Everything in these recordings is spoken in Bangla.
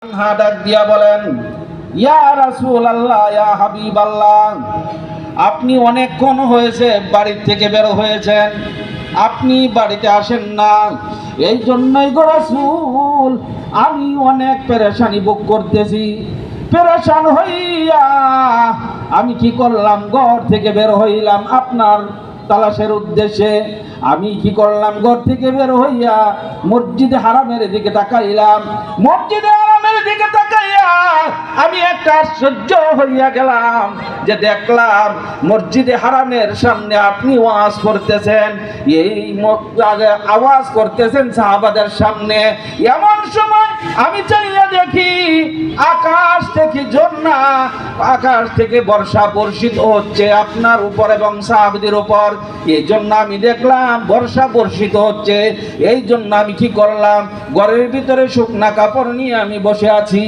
ডাক দিয়া বলেন, ইয়া রাসূলুল্লাহ, ইয়া হাবিবাল্লাহ, আপনি অনেকক্ষণ হয়েছে বাড়ি থেকে বের হয়েছেন, আপনি বাড়িতে আসেন না। এই জন্যই গো রাসূল, আমি অনেক পেরেশানি ভোগ করতেছি। পেরেশান হইয়া আমি কি করলাম, ঘর থেকে বের হইলাম আপনার তালাশের উদ্দেশ্যে। আমি কি করলাম, ঘর থেকে বের হইয়া মসজিদে হারামের দিকে তাকাইলাম। মসজিদে হারামের দিকে তাকাইয়া আমি একটা আশ্চর্য হইয়া গেলাম যে দেখলাম মসজিদে হারামের সামনে আপনি ওয়াজ করতেছেন, এই আওয়াজ করতেছেন সাহাবাদের সামনে। এমন সময় আমি চাইয়া দেখি আকাশ থেকে ঝর্ণা, আকাশ থেকে বর্ষা বর্ষিত হচ্ছে আপনার উপর এবং সাহাবাদের উপর। এই জন্য আমি দেখলাম বর্ষা বর্ষিত হচ্ছে। এই জন্য আমি কি করলাম, ঘরের ভিতরে শুকনা কাপড় নিয়ে আমি বসে আছি।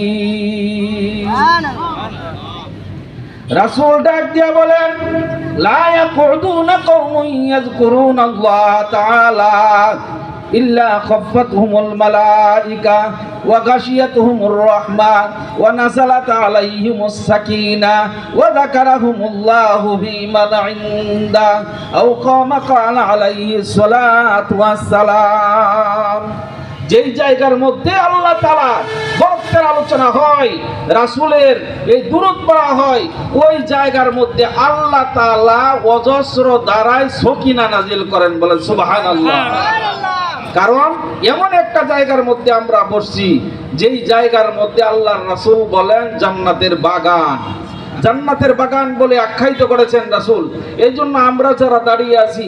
রাসূল ডাক দিয়া বলেন, লা ইয়াকুদুনা কওমুন ইয়াযকুরুনাল্লাহ তাআলা ইল্লা খাফাতহুমুল মালাইকা ওয়া গাশিয়াতুহুমুর রাহমা ওয়া নাযালাত আলাইহিমুস সাকিনা ওয়া যাকারাহুমুল্লাহু ফীমান ইনদা আও কামা ক্বালা আলাইহিস সালাতু ওয়াস সালাম। যেই জায়গার মধ্যে আল্লাহ তাআলা বরকতের আলোচনা হয়, রাসূলের এই দুরূদ পড়া হয়, ওই জায়গার মধ্যে আল্লাহ তাআলা অজস্র দ্বারায় সকিনা নাজিল করেন। বলেন সুবহানাল্লাহ। কারণ এমন একটা জায়গার মধ্যে আমরা বসছি, যেই জায়গার মধ্যে আল্লাহর রাসূল বলেন জান্নাতের বাগান, জান্নাতের বাগান বলে আখ্যায়িত করেছেন রাসূল। এই জন্য আমরা যারা দাঁড়িয়ে আছি,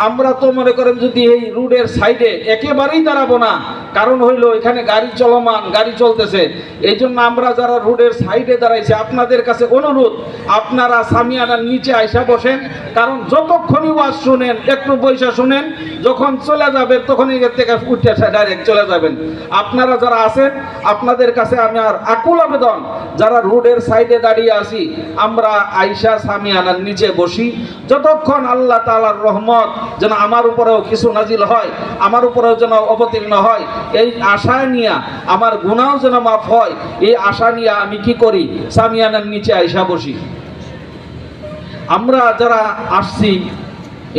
আমরা তো মনে করেন যদি এই রোডের সাইডে একেবারেই দাঁড়াবো না, কারণ হইলো এখানে গাড়ি চলমান, গাড়ি চলতেছে। এই জন্য আমরা যারা রোডের সাইডে দাঁড়াইছি, আপনাদের কাছে অনুরোধ, আপনারা সামিয়ানার নিচে আইসা বসেন। কারণ যতক্ষণই ওয়াজ শুনেন একটু বইসা শুনেন, যখন চলে যাবেন তখন এর থেকে উঠে ডাইরেক্ট চলে যাবেন। আপনারা যারা আছেন, আপনাদের কাছে আমি আর আকুল আবেদন, যারা রোডের সাইডে দাঁড়িয়ে আছি, আমরা আইসা সামিয়ানার নিচে বসি, যতক্ষণ আল্লাহ তাআলার রহমত যেন আমার উপরেও কিছু নাজিল হয়, আমার উপরেও যেন অবতীর্ণ হয়, এই আশা নিয়ে, আমার গুনাহ যেন মাফ হয়, এই আশা নিয়ে আমি কি করি, সামিয়ানার নিচে আইসা বসি। আমরা যারা আসছি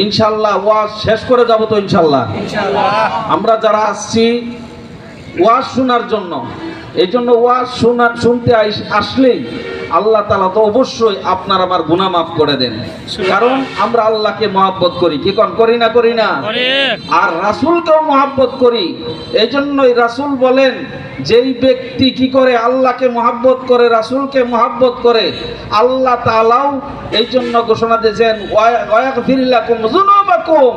ইনশাআল্লাহ ওয়াজ শেষ করে যাব তো ইনশাআল্লাহ। আমরা যারা আসছি ওয়াজ শোনার জন্য, এই জন্য ওয়াজ শুনতে আসলেই আল্লাহ তাআলা তো অবশ্যই আপনার আমার গুনাহ মাফ করে দেন। কারণ আমরা আল্লাহকে মহব্বত করি, কি করি না করি না, আর রাসূলকেও মহব্বত করি। এই জন্যই রাসূল বলেন, যেই ব্যক্তি কি করে আল্লাহকে মহব্বত করে, রাসূলকে মহব্বত করে, আল্লাহ তাআলাও এই জন্য ঘোষণা দিয়েছেন ওয়ায়াগফির লাকুম যুনুবাকুম,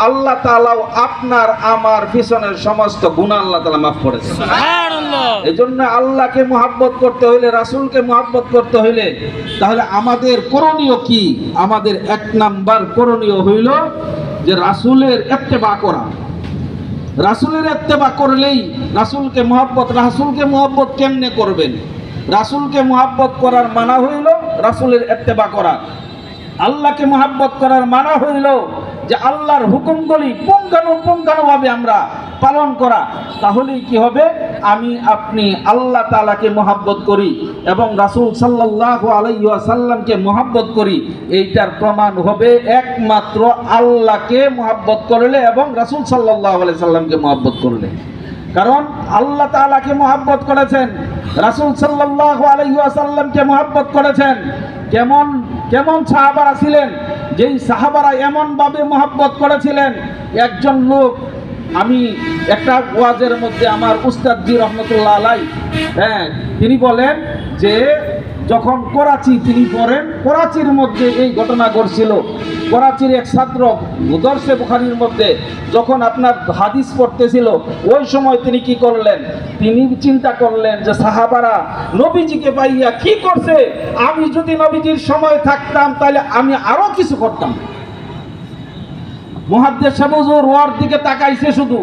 আল্লাহ তাআলাও আপনার আমার পিছনের সমস্ত গুনাহ আল্লাহ তাআলা মাফ করেছেন। সুবহানাল্লাহ। এই জন্য আল্লাহকে মহব্বত করতে হইলে, রাসূলকে মহব্বত করতে হইলে, তাহলে আমাদের করণীয় কি? আমাদের এক নাম্বার করণীয় হইল যে রাসূলের ইত্তেবা করা। রাসূলের ইত্তেবা করলেই রাসূলকে মহব্বত। রাসূলকে মহব্বত কেমনে করবেন? রাসূলকে মহব্বত করার মানা হইল রাসূলের ইত্তেবা করা। আল্লাহকে মহব্বত করার মানা হইল যে আল্লাহর হুকুমগুলি পুঙ্খানুপুঙ্খানুভাবে আমরা পালন করা। তাহলেই কি হবে, আমি আপনি আল্লাহ তাআলাকে মহব্বত করি এবং রাসূল সাল্লাল্লাহু আলাইহি ওয়াসাল্লামকে মহব্বত করি। এইটার প্রমাণ হবে একমাত্র আল্লাহকে মহব্বত করলে এবং রাসূল সাল্লাল্লাহু আলাইহি সাল্লামকে মহব্বত করলে। কারণ আল্লাহ তাআলাকে মহব্বত করেছেন, রাসূল সাল্লাল্লাহু আলাইহি ওয়াসাল্লামকে মহব্বত করেছেন। কেমন কেমন সাহাবারা ছিলেন, যেই সাহাবারা এমনভাবে মহব্বত করেছিলেন। একজন লোক, আমি একটা ওয়াজের মধ্যে আমার উস্তাদ জি রহমতুল্লাহ আলাই, তিনি বলেন যে যখন করাচি তিনি পড়েন, করাচির মধ্যে এই ঘটনা ঘটছিল। করাচির এক ছাত্র দরসে বুখারীর মধ্যে যখন আপনার হাদিস পড়তেছিল, ওই সময় তিনি কি করলেন, তিনি চিন্তা করলেন যে সাহাবারা নবীজিকে পাইয়া কি করছে, আমি যদি নবীজির সময় থাকতাম তাহলে আমি আরো কিছু করতাম। মুহাদ্দিস সাহেব হুজুর ওর দিকে তাকাইছে, শুধু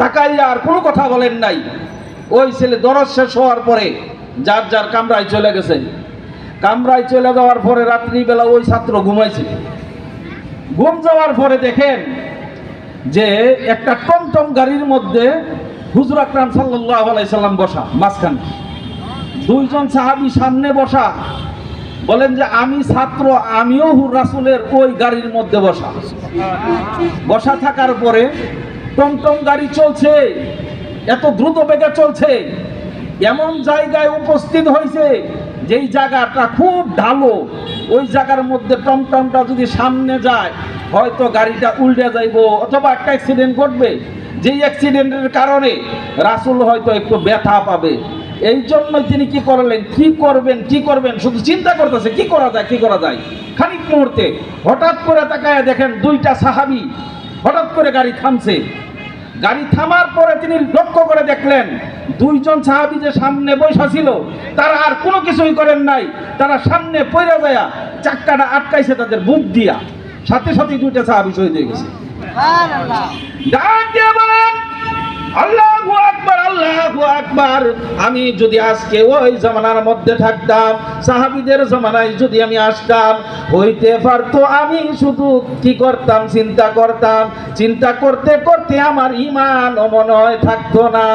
তাকাইয়া আর কোনো কথা বলেন নাই। ওই ছেলে দরজ শেষ হওয়ার পরে যার যার কামরায় চলে গেছে। কামরায় চলে যাওয়ার পরে রাত্রিবেলা ওই ছাত্র ঘুমাইছে। ঘুম যাওয়ার পরে দেখেন যে একটা টমটম গাড়ির মধ্যে হুজুর আকরাম সাল্লাল্লাহু আলাইহি সাল্লাম বসা মাঝখানে, দুইজন সাহাবী সামনে বসা। বলেন যে আমি ছাত্র, আমিও রাসূলের ওই গাড়ির মধ্যে বসা। বসা থাকার পরে টমটম গাড়ি চলছে, এত দ্রুত বেগে চলছে, এমন জায়গায় উপস্থিত হয়েছে যেই জায়গাটা খুব ঢালো। ওই জায়গার মধ্যে টমটমটা যদি সামনে যায় হয়তো গাড়িটা উল্টে যাইবো অথবা একটা অ্যাক্সিডেন্ট ঘটবে। যেই অ্যাক্সিডেন্টের কারণে রাসূল হয়তো একটু ব্যথা পাবে। এই জন্য তিনি কি করলেন, কি করবেন শুধু চিন্তা করতেছে কি করা যায়। খানিক মুহূর্তে হঠাৎ করে তাকায় দেখেন দুইটা সাহাবী হঠাৎ করে গাড়ি থামছে। গাড়ি থামার পরে তিনি লক্ষ্য করে দেখলেন দুইজন সাহাবী যে সামনে বসা ছিল তারা আর কোনো কিছুই করেন নাই, তারা সামনে পড়ে যায় চাক্কাটা আটকাইছে তাদের বুক দিয়া। সাথে সাথে দুইটা সাহাবী শহীদ হয়ে গেছে। ডাক দিয়ে বলেন আল্লাহু আকবার, আল্লাহু আকবার। আমি যদি আজকে ওই জামানার মধ্যে থাকতাম, সাহাবীদের জামানায় যদি আমি আসতাম, হইতে পারতো আমি শুধু কি করতাম, চিন্তা করতে করতে আমার ঈমান মনে হয় থাকতো না।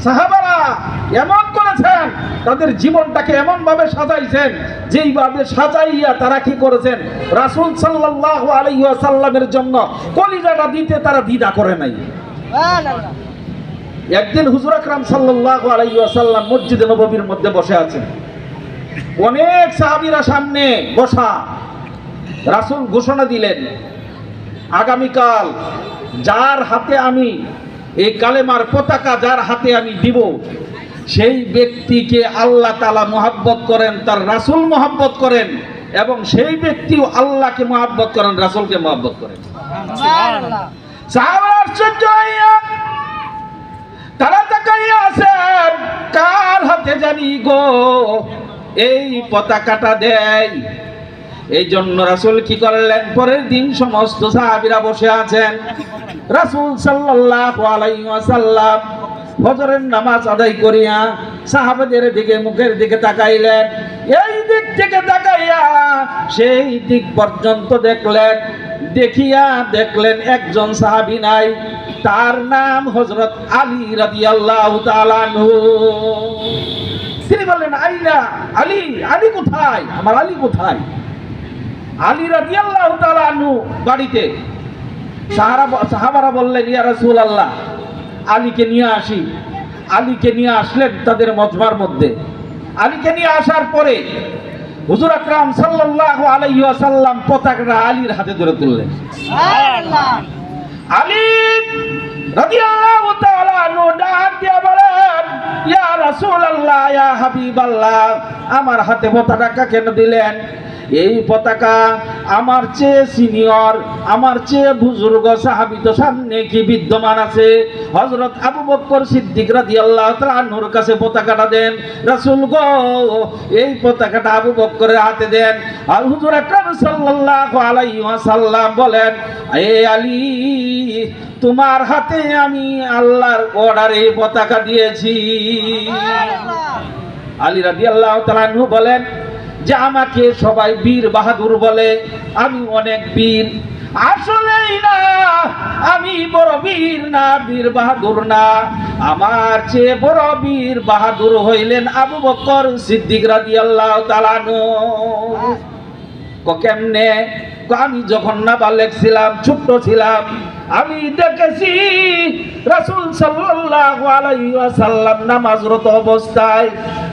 সাহাবারা এমন করেছেন, তাদের জীবনটাকে এমন ভাবে সাজাইছেন, যেইভাবে সাজাইয়া তারা কি করেছেন, রাসূল সাল্লাল্লাহু আলাইহি ওয়াসাল্লামের জন্য কলিজাটা দিতে তারা দ্বিধা করে নাই। একদিন হুজুর আকরাম সাল্লাল্লাহু আলাইহি ওয়াসাল্লাম মসজিদে নববীর মধ্যে বসে আছেন, অনেক সাহাবীরা সামনে বসা। রাসূল ঘোষণা দিলেন, আগামীকাল যার হাতে আমি এই কালেমার পতাকা যার হাতে আমি দিব, সেই ব্যক্তিকে আল্লাহ তাআলা মহব্বত করেন, তার রাসূল মহব্বত করেন, এবং সেই ব্যক্তিও আল্লাহকে মহব্বত করেন, রাসূলকে মহব্বত করেন। সুবহানাল্লাহ। সাহাবারা আশ্চর্য হইয়া তারা তাকাইয়া আছেন, কার হাতে জানি গো এই পতাকাটা দেয়। এই জন্য রাসূল কি করলেন, পরের দিন সমস্ত সাহাবীরা বসে আছেন। রাসূল সাল্লাল্লাহু আলাইহি ওয়াসাল্লাম ফজরের নামাজ আদায় করিয়া সাহাবাদের দিকে মুখের দিকে তাকাইলেন। এই দিক থেকে তাকাইয়া সেই দিক পর্যন্ত দেখলেন একজন সাহাবী নাই, তার নাম হযরত আলী রাদিয়াল্লাহু তাআলা আনহু। তিনি বললেন, আইনা আলী, আলী কোথায়, আমার আলী কোথায়? আলী রাদিয়াল্লাহু তাআলা আনহু বাড়িতে। সাহাবারা বললেন, ইয়া রাসূলুল্লাহ, আলীকে নিয়ে আসি। আলীকে নিয়ে আসলেন তাদের মজমার মধ্যে। আলীকে নিয়ে আসার পরে হুজুর আকরাম সাল্লাল্লাহু আলাইহি ওয়াসাল্লাম পতাকাটা আলীর হাতে ধরে তুললেন। সুবহানাল্লাহ। আলী রাদিয়াল্লাহু তাআলা আনহু ডাক দিয়ে বলেন, ইয়া রাসূলুল্লাহ, ইয়া হাবিবাল্লাহ, আমার হাতে পতাকা কেন দিলেন? এই পতাকা আমার চেয়ে সিনিয়র, আমার চেয়ে বুজুর্গ সাহাবী তো সামনে কি বিদ্যমান আছে, হযরত আবু বকর সিদ্দিক রাদিয়াল্লাহু তাআলা আনহুর কাছে পতাকাটা দেন। রাসূল গো, এই পতাকাটা আবু বকরের হাতে দেন। আর হুজুর আকরাম সাল্লাল্লাহু আলাইহি ওয়াসাল্লাম বলেন, এ আলী, তোমার হাতে আমি আল্লাহর অর্ডারে পতাকা দিয়েছি। আলী রাদিয়াল্লাহু তাআলা আনহু বলেন যে আমাকে সবাই বীর বাহাদুর বলে, আমি অনেক বীর। আসলেই না, আমি বড় বীর না, বীর বাহাদুর না। আমার চেয়ে বড় বীর বাহাদুর হইলেন আবু বকর সিদ্দিক রাদিয়াল্লাহু তাআলা আনহু। কেমনে? আমি যখন নাবালেগ ছিলাম, ছোট্ট ছিলাম, আমি দেখেছি রাসূল সাল্লাল্লাহু আলাইহি ওয়াসাল্লাম নামাজরত অবস্থায়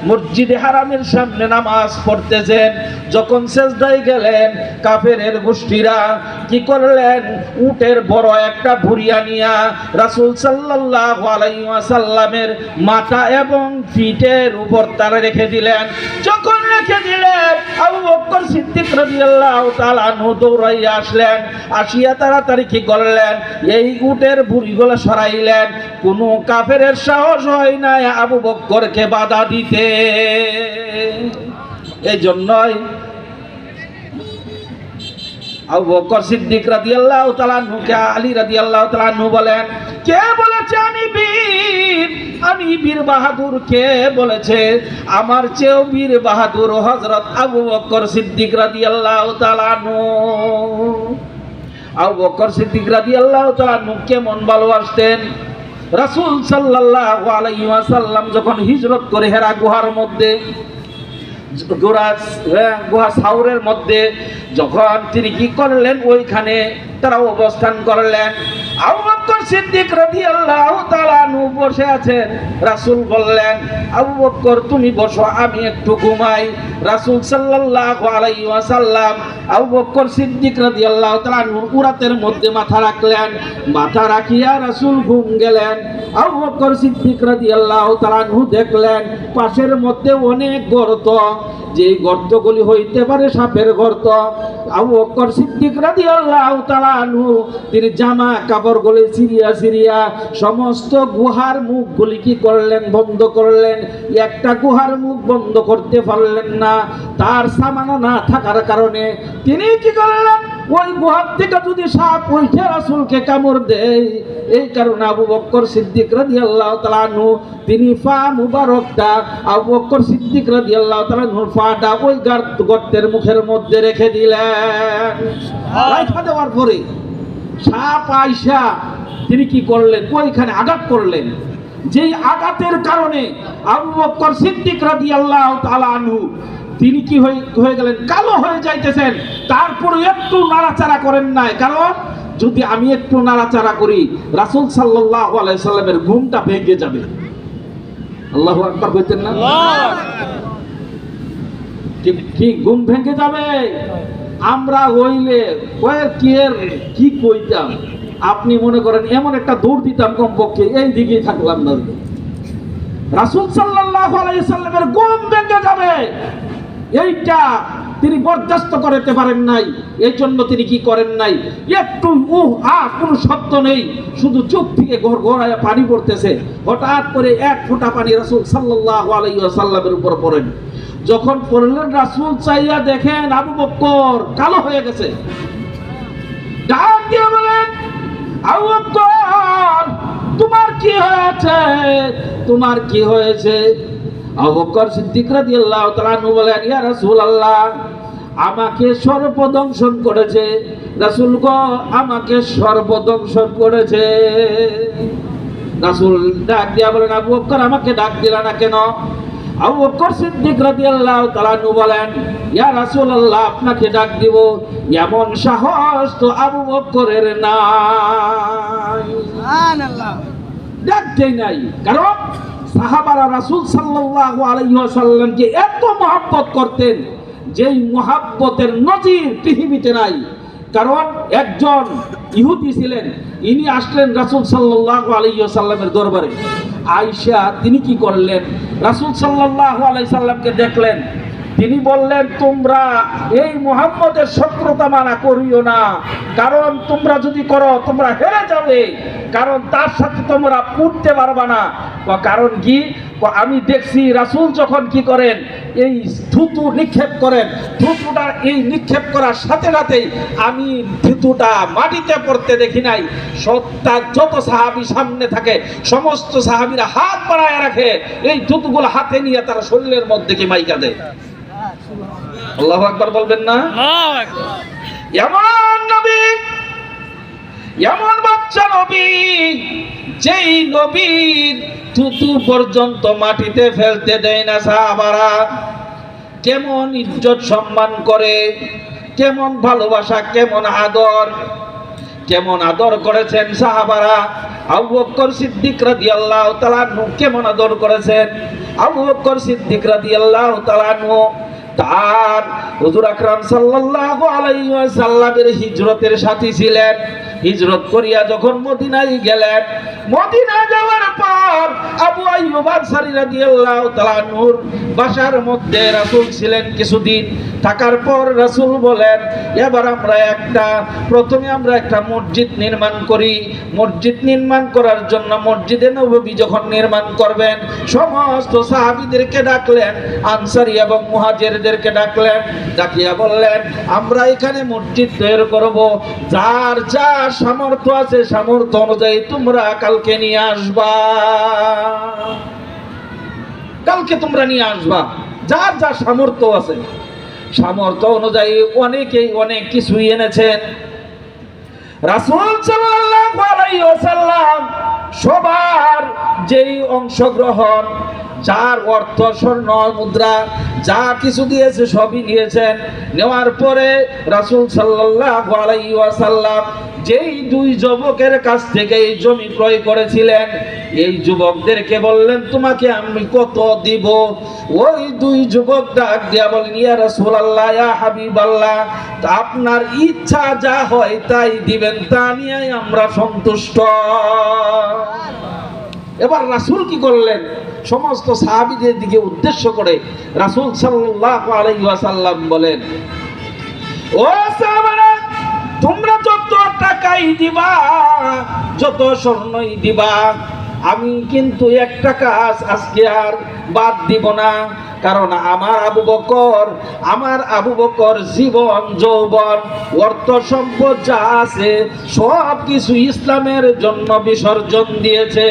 মসজিদে হারামের সামনে নামাজ পড়তেছেন। যখন সিজদায় গেলেন, কাফেরের গোষ্ঠীরা কি করলেন, উটের বড় একটা ভুঁড়িয়া নিয়া রাসূল সাল্লাল্লাহু আলাইহি ওয়াসাল্লামের মাথা এবং পিঠের উপর তারা রেখে দিলেন। যখন রেখে দিলেন, আবু বকর সিদ্দিক রাদিয়াল্লাহু তাআলা আনহু দৌড়াইয়া আসলেন। আসিয়া তাড়াতাড়ি কি করলেন, এই উটের ভুঁড়িগুলো সরাইলেন। কোনো কাফেরের সাহস হয় না আবু বকরকে বাধা দিতে। এই জন্যই আবু বকর সিদ্দিক রাদিয়াল্লাহু তাআলা আনহুকে আলী রাদিয়াল্লাহু তাআলা আনহু বলেন, কে বলেছে আমি বীর? আমি বীর বাহাদুর। কে বলেছে? আমার চেয়েও বীর বাহাদুর হযরত আবু বকর সিদ্দিক রাদিয়াল্লাহু তাআলা আনহু। আবু বকর সিদ্দিক রাদিয়াল্লাহু তাআলা আনহু কেমন ভালোবাসতেন? রাসূল সাল্লাল্লাহু আলাইহি ওয়াসাল্লাম যখন হিজরত করে হেরা গুহার মধ্যে গুহা সাউরের মধ্যে যখন তিনি কি করলেন, ওইখানে তারা অবস্থান করলেন। আবু বকর সিদ্দিক রাদিয়াল্লাহু তাআলা আনহু বসে আছেন। রাসূল বললেন, আবু বকর তুমি বসো, আমি একটু ঘুমাই। রাসূল সাল্লাল্লাহু আলাইহি ওয়াসাল্লাম আবু বকর সিদ্দিক রাদিয়াল্লাহু তাআলা আনহু উরাতের মধ্যে মাথা রাখলেন। মাথা রাখিয়া রাসূল ঘুম গেলেন। আবু বকর সিদ্দিক রাদিয়াল্লাহু তাআলা আনহু দেখলেন পাশের মধ্যে অনেক গর্ত, যে গর্তগুলি হইতে পারে সাপের গর্ত। আবু বকর সিদ্দিক রাদিয়াল্লাহু তাআলা আনহু তিনি জামা কাপড়গুলি সিরিয়া সমস্ত গুহার মুখগুলি কি করলেন, বন্ধ করলেন। একটা গুহার মুখ বন্ধ করতে পারলেন না, তার সামানা না থাকার কারণে। তিনি কি করলেন, ওই গুহার থেকে যদি সাপ উঠে রাসূলকে কামড় দেয়, এই কারণে আবু বকর সিদ্দিক রাদিয়াল্লাহু তাআলা আনহু তিনি পা মুবারকটা আবু বকর সিদ্দিক রাদিয়াল্লাহু তাআলা আনহুর পাটা ওই গর্তের মুখের মধ্যে রেখে দিলেন। রাখা দেওয়ার পরে সাপ আইসা তিনি কি করলেন, ওইখানে আঘাত করলেন। যেই আঘাতের কারণে আবু বকর সিদ্দিক রাদিয়াল্লাহু তাআলা আনহু তিনি কি হয়ে গেলেন, কালো হয়ে যাইতেছেন। তারপরে একটু নাড়াচাড়া করেন নাই, কারণ যদি আমি একটু নাড়াচাড়া করি রাসূল সাল্লাল্লাহু আলাইহি সাল্লামের ঘুমটা ভেঙে যাবে। আল্লাহু আকবার কইতেন না? কি ঘুম ভেঙে যাবে? আমরা হইলে কি কইতাম, আপনি মনে করেন এমন একটা দৌড় দিতাম কমপক্ষে এই দিকেই থাকলাম না। রাসূল সাল্লাল্লাহু আলাইহি সাল্লামের ঘুম ভেঙে যাবে, এইটা তিনি বরদাস্ত করতে পারেন নাই। এই জন্য তিনি কি করেন নাই, একটু কোনো শব্দ নেই, শুধু চোখ থেকে গড়গড়ায় পানি পড়তেছে। হঠাৎ করে এক ফোঁটা পানি রাসূল সাল্লাল্লাহু আলাইহি ওয়াসাল্লামের উপর পড়েন। যখন পড়লেন রাসূল চাইয়া দেখেন আবু বকর কালো হয়ে গেছে। ডাক দিয়ে বলেন, আবু বকর তোমার কি হয়েছে, তোমার কি হয়েছে? আবু বকর সিদ্দিক রাদিয়াল্লাহু তাআলা আনহু বলেন, ইয়া রাসূলুল্লাহ আমাকে সর্বদংশন করেছে। রাসূল গো আমাকে সর্বদংশন করেছে। রাসূল ডাক দিয়া বলেন, আবু বকর আমাকে ডাক দিলা না কেন? আবু বকর সিদ্দিক রাদিয়াল্লাহু তাআলা আনহু বলেন, ইয়া রাসূলুল্লাহ আপনাকে ডাক দিব এমন সাহস তো আবু বকরের নাই। সুবহানাল্লাহ, ডাকতেই নাই। কারণ সাহাবারা রাসূল সাল্লাল্লাহু আলাইহি ওয়াসাল্লামকে এত মহব্বত করতেন, যেই মহব্বতের নজির পৃথিবীতে নাই। কারণ একজন ইহুদি ছিলেন, ইনি আসলেন রাসূল সাল্লাল্লাহু আলাইহি ওয়াসাল্লামের দরবারে। আয়েশা তিনি কি করলেন, রাসূল সাল্লাল্লাহু আলাইহি সাল্লামকে দেখলেন। তিনি বললেন, তোমরা এই মুহাম্মদের শত্রুতা মানা করিও না, কারণ তোমরা যদি করো তোমরা হেরে যাবে, কারণ তার সাথে তোমরা পড়তে পারবা না। কারণ কি, আমি দেখছি রাসূল যখন কি করেন, এই থুতু নিক্ষেপ করেন, থুতুটা এই নিক্ষেপ করার সাথে সাথেই আমি থুতুটা মাটিতে পড়তে দেখি নাই। সত্তার যত সাহাবী সামনে থাকে সমস্ত সাহাবীরা হাত বাড়ায় রাখে, এই থুতুগুলো হাতে নিয়ে তারা শরীরের মধ্যে কি মাইকা দেয়। আল্লাহু আকবার বলবেন না? এমন নবী, এমন বাচ্চা নবী, যেই নবীর থুতু পর্যন্ত মাটিতে ফেলতে দেয় না সাহাবারা। কেমন ইজ্জত সম্মান করে, কেমন ভালোবাসা, কেমন আদর করেছেন সাহাবারা। আবু বকর সিদ্দিক রাদিয়াল্লাহু তাআলা আনহু কেমন আদর করেছেন। আবু বকর সিদ্দিক রাদিয়াল্লাহু তাআলা আনহু তার হুজুর আকরাম সাল্লাল্লাহু আলাইহি ওয়াসাল্লামের হিজরতের সাথী ছিলেন। হিজরত করিয়া যখন মদিনায় গেলেন, মদিনা যাওয়ার পর আবু আইয়ুব আনসারী রাদিয়াল্লাহু তাআলা আনহুর বাসার মধ্যে রাসূল ছিলেন কিছুদিন। থাকার পর রাসূল বলেন, এবার প্রথমে আমরা একটা মসজিদ নির্মাণ করি। মসজিদ নির্মাণ করার জন্য মসজিদে নববী যখন নির্মাণ করবেন, সমস্ত সাহাবীদেরকে ডাকলেন, আনসারী এবং মুহাজিরদেরকে ডাকলেন। ডাকিয়া বললেন, আমরা এখানে মসজিদ তৈরি করব, যার যা সামর্থ্য আছে সামর্থ্য অনুযায়ী তোমরা কালকে নিয়ে আসবা, কালকে তোমরা নিয়ে আসবা, যার যা সামর্থ্য আছে। সামর্থ্য অনুযায়ী অনেকেই অনেক কিছুই এনেছেন। রাসূল সাল্লাল্লাহু আলাইহি ওয়াসাল্লাম সবার যেই অংশগ্রহণ, যার অর্থ স্বর্ণ মুদ্রা যা কিছু দিয়েছে সবই নিয়েছেন। নেওয়ার পরে রাসূল সাল্লাল্লাহু আলাইহি ওয়াসাল্লাম যেই দুই যুবকের কাছ থেকে এই জমি ক্রয় করেছিলেন, এই যুবকদেরকে বললেন তোমাকে আমি কত দিব। ওই দুই যুবক ডাক দিয়া বলেন ইয়া রাসূলুল্লাহ, ইয়া হাবিবাল্লাহ, আপনার ইচ্ছা যা হয় তাই দিবেন, তা নিয়ে আমরা সন্তুষ্ট। এবার রাসূল কি করলেন, সমস্ত সাহাবীদের দিকে উদ্দেশ্য করে রাসূল সাল্লাল্লাহু আলাইহি ওয়াসাল্লাম বলেন, ও সাহাবারা, তোমরা যত টাকাই দিবা, যত স্বর্ণই দিবা, আমি কিন্তু একটা কাজ আজকে আর বাদ দিব না। কারণ আমার আবু বকর জীবন যৌবন অর্থ সম্পদ যা আছে সব কিছু ইসলামের জন্য বিসর্জন দিয়েছে।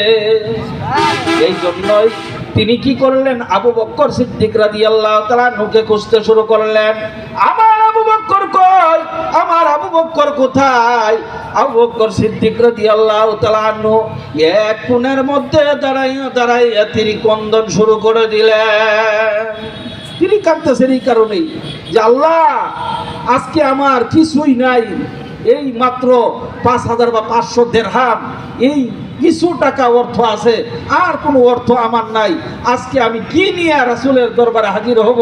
এই জন্যই তিনি কি করলেন, আবু বকর সিদ্দিক রাদিয়াল্লাহু তাআলা নুকে খুঁজতে শুরু করলেন, আমার আবু বকর কই, আমার আবু বকর কোথায়? আবু বকর সিদ্দিক রাদিয়াল্লাহু তাআলা এক কোণের মধ্যে দাঁড়াইয়া তিনি ক্রন্দন শুরু করে দিলেন। তিনি কাঁদতেছেন এই কারণেই যে আল্লাহ, আজকে আমার কিছুই নাই, এই মাত্র 5,000 বা 500 দিরহাম, এই কিছু টাকা অর্থ আছে, আর কোনো অর্থ আমার নাই। আজকে আমি কি নিয়ে রাসূলের দরবারে হাজির হব,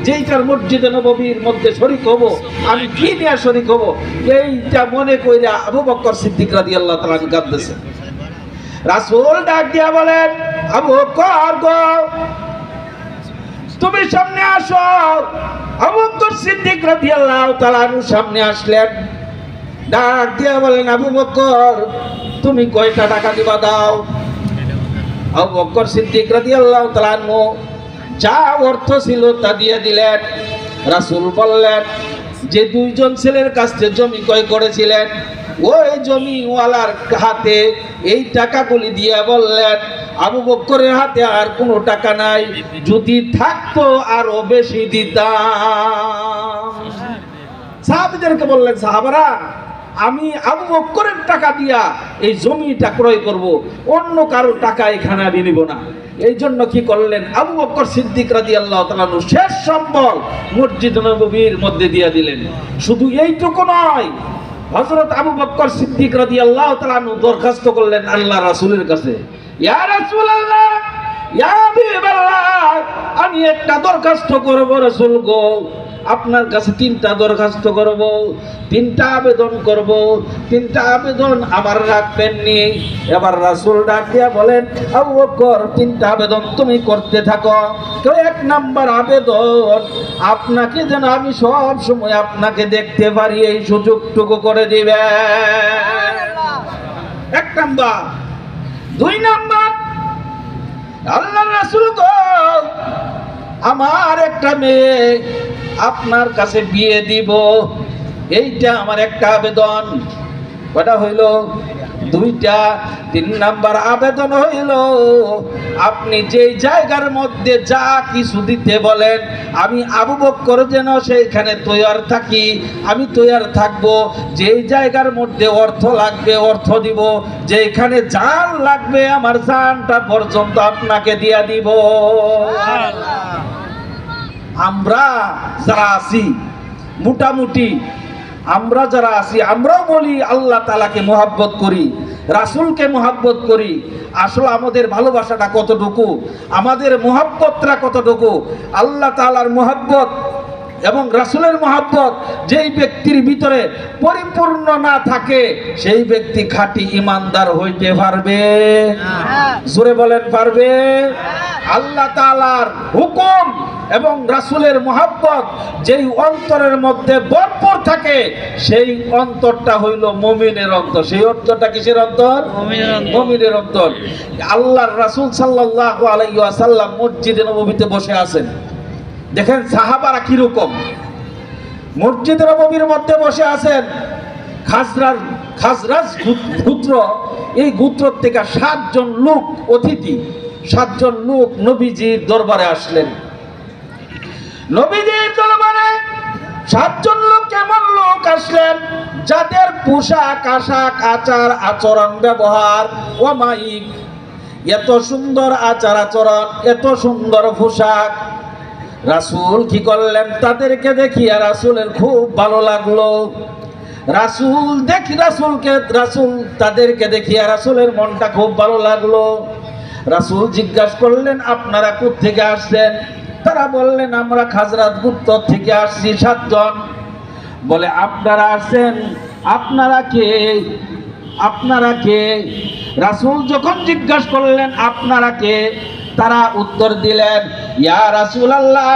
যেইটার মসজিদে নববীর মধ্যে শরীক হব, আমি কি নিয়ে শরীক হব? এইটা মনে কইরা আবু বকর সিদ্দিক রাদিয়াল্লাহু তাআলা কাঁদতেছেন। রাসূল ডাক দিয়া বলেন, আবু বকর গো, তুমি সামনে আসো। আবু বকর সিদ্দিক রাদিয়াল্লাহু তাআলা সামনে আসলেন, ডাক দিয়া বলেন, আবু বকর তুমি কয়টা টাকা দিবা দাও। আবু বকর সিদ্দিক রাদিয়াল্লাহু তাআলা যা অর্থ ছিল তা দিয়ে দিলেন। রাসূল বললেন, যে দুইজন ছেলের কাছ থেকে জমি ক্রয় করেছিলেন, ওই জমিওয়ালার হাতে এই টাকাগুলি দিয়ে বললেন, আবু বকরের হাতে আর কোনো টাকা নাই, যদি থাকতো আরো বেশি দিতাম। সাহাবীদেরকে বললেন, সাহাবারা, আমি আবু বকরের টাকা দিয়া এই জমিটা ক্রয় করব, অন্য কারো টাকা এখানে আমি নিব না। এই জন্য কি করলেন, আবু বকর সিদ্দিক রাদিয়াল্লাহু তাআলা শেষ সম্বল মসজিদ নববীর মধ্যে দিয়ে দিলেন। শুধু এইটুকু নয়, হযরত আবু বকর সিদ্দিক রাদিয়াল্লাহু তাআলা দরখাস্ত করলেন আল্লাহ রাসূলের কাছে, ইয়া রাসূলুল্লাহ, ইয়া হাবিবাল্লাহ, আমি একটা দরখাস্ত করব রাসূল গো, আপনার কাছে 3টা দরখাস্ত করব, 3টা আবেদন করব, 3টা আবেদন আমার রাখবেন নি। এবার রাসূল ডাক দিয়া বলেন, আবু বকর 3টা আবেদন তুমি করতে থাকো। তো 1 নাম্বার আবেদন, আপনাকে যেন আমি সব সময় আপনাকে দেখতে পারি এই সুযোগটুকু করে দিবেন, 1 নাম্বার। 2 নাম্বার, আল্লাহর রাসূল গো, আমার একটা মেয়ে আপনার কাছে বিয়ে দিব, এইটা আমার একটা আবেদন। কটা হইল? 2টা। 3 নাম্বার আবেদন হইল, আপনি যেই জায়গার মধ্যে যা কিছু দিতে বলেন, আমি আবু বকর যেন সেইখানে তৈয়ার থাকি, আমি তৈয়ার থাকবো। যেই জায়গার মধ্যে অর্থ লাগবে অর্থ দিব, যেখানে জান লাগবে আমার জানটা পর্যন্ত আপনাকে দিয়া দিব। আমরা যারা আছি মোটামুটি, আমরা যারা আছি, আমরাও বলি আল্লাহ তাআলাকে মহব্বত করি, রাসূলকে মহব্বত করি। আসলে আমাদের ভালোবাসাটা কতটুকু, আমাদের মহব্বতটা কতটুকু? আল্লাহ তাআলার মহব্বত এবং রাসূলের মহব্বত যেই ব্যক্তির ভিতরে পরিপূর্ণ না থাকে, সেই ব্যক্তি খাঁটি ঈমানদার হইতে পারবে? জোরে বলেন, পারবে? আল্লাহ তাআলার হুকুম এবং রাসূলের মহব্বত যেই অন্তরের মধ্যে ভরপুর থাকে, সেই অন্তরটা হইল মুমিনের অন্তর। সেই অন্তরটা কিসের অন্তর? মুমিনের অন্তর। আল্লাহর রাসূল সাল্লাল্লাহু আলাইহি ওয়াসাল্লাম মসজিদে নববীতে বসে আছেন। দেখেন সাহাবারা কিরকম, মসজিদে নববীর মধ্যে বসে আছেন। খাজরাজ গোত্র, এই গোত্র থেকে 7 জন লোক অতিথি, 7 জন লোক নবীজির দরবারে আসলেন। নবীজির দরবারে 7 জন লোক কেমন লোক আসলেন যাদের পোশাক আশাক আচার আচরণ ব্যবহার ওমাইক এত সুন্দর আচার আচরণ এত সুন্দর পোশাক, রাসূল কি করলেন তাদেরকে দেখিয়া রাসূলের খুব ভালো লাগলো। রাসূল তাদেরকে দেখিয়া রাসূলের মনটা খুব ভালো লাগলো। রাসূল জিজ্ঞাসা করলেন আপনারা কোথা থেকে আসছেন? তারা বললেন আমরা খাজরাত গোত্র থেকে আসছি 7 জন। বলে আপনারা আসছেন, আপনারা কে? রাসূল যখন জিজ্ঞাসা করলেন আপনারা কে, তারা উত্তর দিলেন ইয়া রাসূলুল্লাহ